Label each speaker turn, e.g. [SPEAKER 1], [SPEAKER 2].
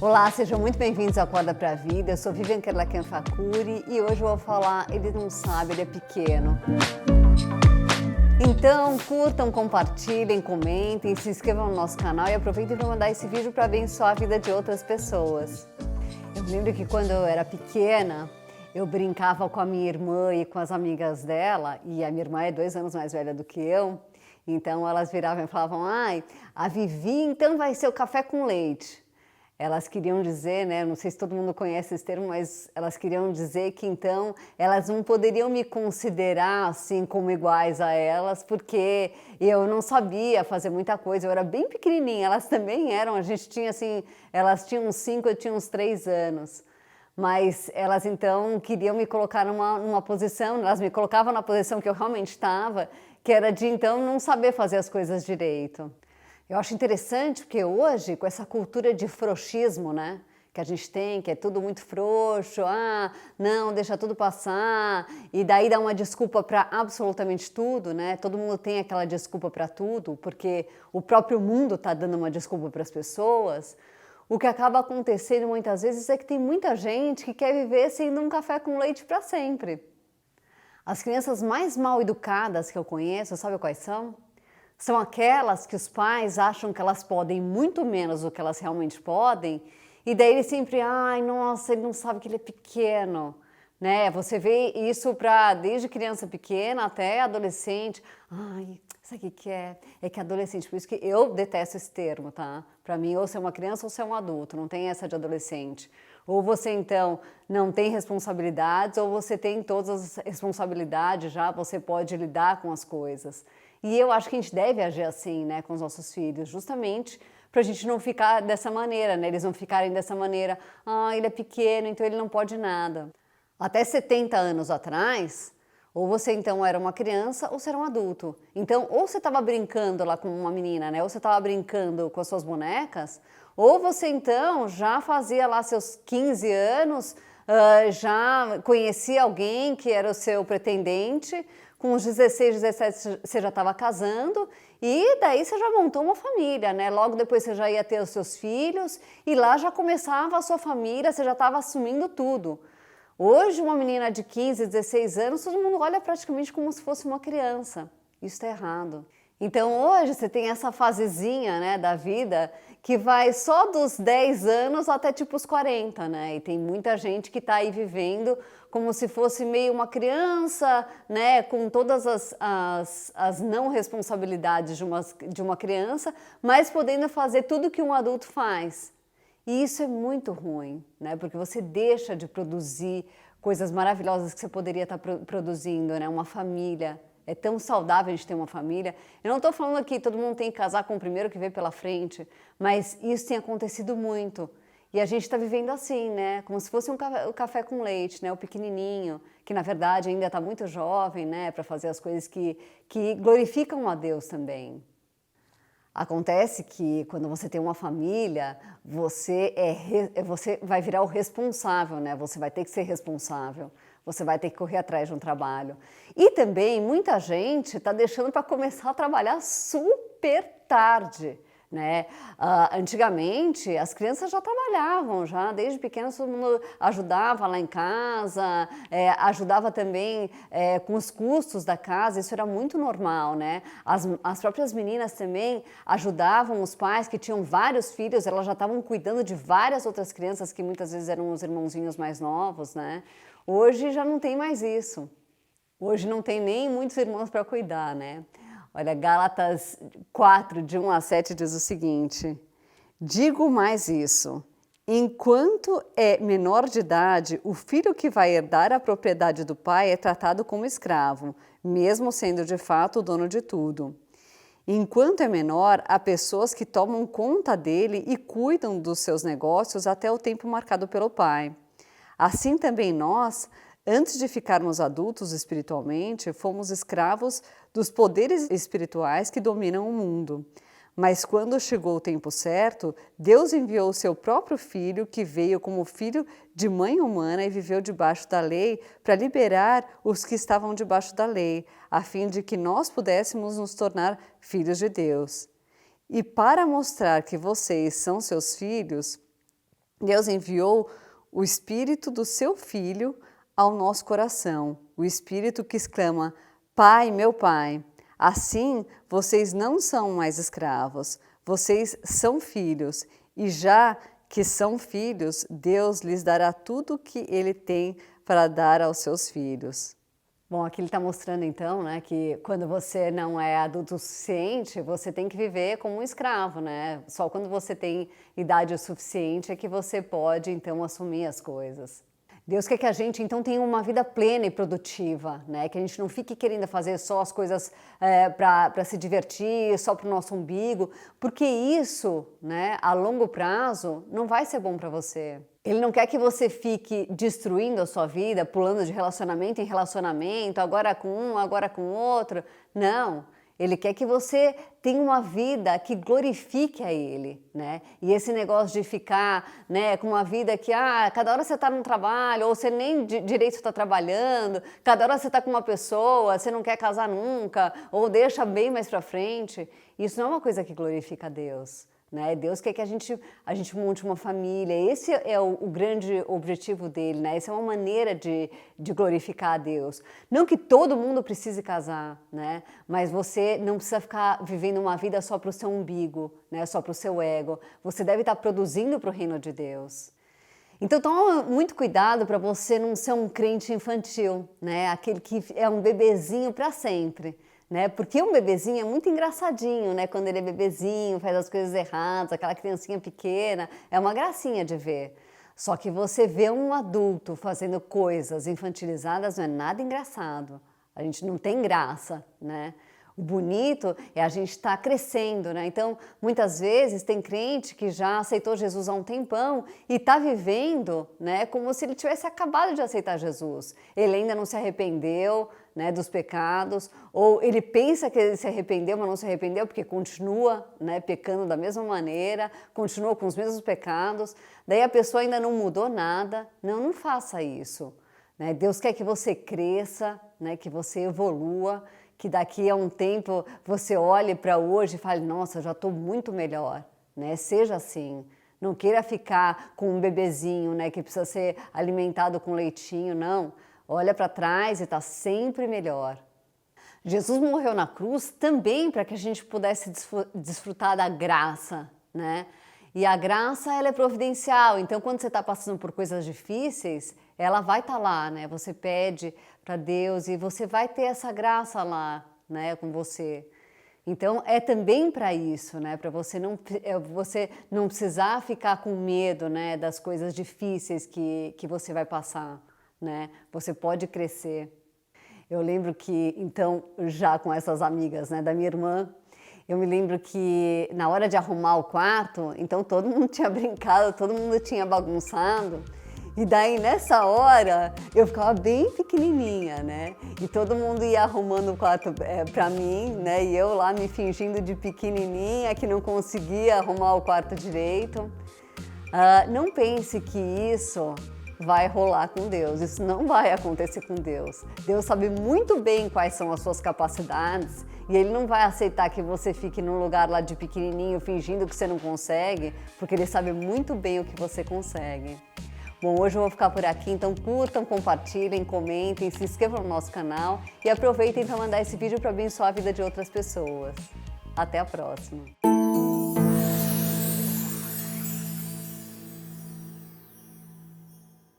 [SPEAKER 1] Olá, sejam muito bem-vindos ao Acorda Pra Vida. Eu sou Vivian Kerlaken-Fakuri e hoje eu vou falar, ele não sabe, ele é pequeno. Então, curtam, compartilhem, comentem, se inscrevam no nosso canal e aproveitem para mandar esse vídeo para abençoar a vida de outras pessoas. Eu lembro que quando eu era pequena, eu brincava com a minha irmã e com as amigas dela, e a minha irmã é 2 anos mais velha do que eu, então elas viravam e falavam, ai, a Vivi então vai ser o café com leite. Elas queriam dizer, né, não sei se todo mundo conhece esse termo, mas elas queriam dizer que então elas não poderiam me considerar assim como iguais a elas, porque eu não sabia fazer muita coisa, eu era bem pequenininha, elas também eram, a gente tinha assim, elas tinham uns 5, eu tinha uns 3 anos. Mas elas então queriam me colocar numa posição, elas me colocavam na posição que eu realmente estava, que era de então não saber fazer as coisas direito. Eu acho interessante porque hoje, com essa cultura de frouxismo, né, que a gente tem, que é tudo muito frouxo, não, deixa tudo passar, e daí dá uma desculpa para absolutamente tudo, né? Todo mundo tem aquela desculpa para tudo, porque o próprio mundo está dando uma desculpa para as pessoas. O que acaba acontecendo muitas vezes é que tem muita gente que quer viver sendo um café com leite para sempre. As crianças mais mal educadas que eu conheço, sabe quais são? São aquelas que os pais acham que elas podem muito menos do que elas realmente podem, e daí ele sempre, ai, nossa, ele não sabe que ele é pequeno, né? Você vê isso desde criança pequena até adolescente. Ai, sabe o que é? É que adolescente, por isso que eu detesto esse termo, tá? Para mim, ou você é uma criança ou você é um adulto, não tem essa de adolescente. Ou você, então, não tem responsabilidades, ou você tem todas as responsabilidades já, você pode lidar com as coisas. E eu acho que a gente deve agir assim, né, com os nossos filhos, justamente para a gente não ficar dessa maneira, né, eles não ficarem dessa maneira, ele é pequeno, então ele não pode nada. Até 70 anos atrás, ou você então era uma criança ou você era um adulto. Então, ou você estava brincando lá com uma menina, né, ou você estava brincando com as suas bonecas, ou você então já fazia lá seus 15 anos, já conhecia alguém que era o seu pretendente, com os 16, 17 você já estava casando e daí você já montou uma família, né? Logo depois você já ia ter os seus filhos e lá já começava a sua família, você já estava assumindo tudo. Hoje uma menina de 15, 16 anos, todo mundo olha praticamente como se fosse uma criança. Isso está errado. Então hoje você tem essa fasezinha, né, da vida que vai só dos 10 anos até tipo os 40, né? E tem muita gente que está aí vivendo como se fosse meio uma criança, né, com todas as não responsabilidades de uma criança, mas podendo fazer tudo que um adulto faz. E isso é muito ruim, né? Porque você deixa de produzir coisas maravilhosas que você poderia estar produzindo, né? Uma família. É tão saudável a gente ter uma família. Eu não estou falando aqui todo mundo tem que casar com o primeiro que vem pela frente, mas isso tem acontecido muito. E a gente está vivendo assim, né? Como se fosse um café com leite, né? O pequenininho, que na verdade ainda está muito jovem, né? Para fazer as coisas que glorificam a Deus também. Acontece que quando você tem uma família, você vai virar o responsável, né? Você vai ter que ser responsável. Você vai ter que correr atrás de um trabalho. E também muita gente está deixando para começar a trabalhar super tarde, né? Antigamente as crianças já trabalhavam, já desde pequenas todo mundo ajudava lá em casa, ajudava também com os custos da casa, isso era muito normal, né? As próprias meninas também ajudavam os pais que tinham vários filhos, elas já estavam cuidando de várias outras crianças que muitas vezes eram os irmãozinhos mais novos, né? Hoje já não tem mais isso. Hoje não tem nem muitos irmãos para cuidar, né? Olha, Gálatas 4, de 1 a 7 diz o seguinte: digo mais isso, enquanto é menor de idade, o filho que vai herdar a propriedade do pai é tratado como escravo, mesmo sendo de fato o dono de tudo. Enquanto é menor, há pessoas que tomam conta dele e cuidam dos seus negócios até o tempo marcado pelo pai. Assim também nós, antes de ficarmos adultos espiritualmente, fomos escravos dos poderes espirituais que dominam o mundo. Mas quando chegou o tempo certo, Deus enviou o seu próprio Filho, que veio como filho de mãe humana e viveu debaixo da lei, para liberar os que estavam debaixo da lei, a fim de que nós pudéssemos nos tornar filhos de Deus. E para mostrar que vocês são seus filhos, Deus enviou o Espírito do seu Filho ao nosso coração, o Espírito que exclama: Pai, meu Pai. Assim, vocês não são mais escravos, vocês são filhos, e já que são filhos, Deus lhes dará tudo o que Ele tem para dar aos seus filhos. Bom, aqui ele está mostrando então, né, que quando você não é adulto o suficiente, você tem que viver como um escravo, né? Só quando você tem idade o suficiente é que você pode então assumir as coisas. Deus quer que a gente então tenha uma vida plena e produtiva, né? Que a gente não fique querendo fazer só as coisas para se divertir, só para o nosso umbigo, porque isso, né, a longo prazo, não vai ser bom para você. Ele não quer que você fique destruindo a sua vida, pulando de relacionamento em relacionamento, agora com um, agora com outro. Não. Ele quer que você tenha uma vida que glorifique a Ele, né? E esse negócio de ficar, né, com uma vida que, cada hora você está no trabalho, ou você nem direito está trabalhando, cada hora você está com uma pessoa, você não quer casar nunca, ou deixa bem mais para frente. Isso não é uma coisa que glorifica a Deus. Né? Deus quer que a gente monte uma família, esse é o grande objetivo dele, né? Essa é uma maneira de glorificar a Deus. Não que todo mundo precise casar, né? Mas você não precisa ficar vivendo uma vida só para o seu umbigo, né? Só para o seu ego. Você deve estar produzindo para o reino de Deus. Então toma muito cuidado para você não ser um crente infantil, né? Aquele que é um bebezinho para sempre. Né? Porque um bebezinho é muito engraçadinho, né? Quando ele é bebezinho, faz as coisas erradas, aquela criancinha pequena, é uma gracinha de ver. Só que você vê um adulto fazendo coisas infantilizadas não é nada engraçado. A gente não tem graça, né? O bonito é a gente estar crescendo, né? Então, muitas vezes tem crente que já aceitou Jesus há um tempão e está vivendo, né, como se ele tivesse acabado de aceitar Jesus. Ele ainda não se arrependeu, né, dos pecados, ou ele pensa que ele se arrependeu, mas não se arrependeu porque continua, né, pecando da mesma maneira, continua com os mesmos pecados. Daí a pessoa ainda não mudou nada. Não faça isso. Né? Deus quer que você cresça, né, que você evolua, que daqui a um tempo você olhe para hoje e fale, nossa, já estou muito melhor, né? Seja assim, não queira ficar com um bebezinho, né, que precisa ser alimentado com leitinho, não. Olha para trás e está sempre melhor. Jesus morreu na cruz também para que a gente pudesse desfrutar da graça, né? E a graça, ela é providencial, então quando você está passando por coisas difíceis, ela vai estar lá, né? Você pede para Deus e você vai ter essa graça lá, né, com você. Então é também para isso, né? Para você não precisar ficar com medo, né, das coisas difíceis que você vai passar, né? Você pode crescer. Eu lembro que, então, já com essas amigas, né, da minha irmã, eu me lembro que na hora de arrumar o quarto, então todo mundo tinha brincado, todo mundo tinha bagunçado. E daí, nessa hora, eu ficava bem pequenininha, né? E todo mundo ia arrumando o quarto pra mim, né? E eu lá me fingindo de pequenininha, que não conseguia arrumar o quarto direito. Não pense que isso vai rolar com Deus, isso não vai acontecer com Deus. Deus sabe muito bem quais são as suas capacidades e Ele não vai aceitar que você fique num lugar lá de pequenininho fingindo que você não consegue, porque Ele sabe muito bem o que você consegue. Bom, hoje eu vou ficar por aqui, então curtam, compartilhem, comentem, se inscrevam no nosso canal e aproveitem para mandar esse vídeo para abençoar a vida de outras pessoas. Até a próxima!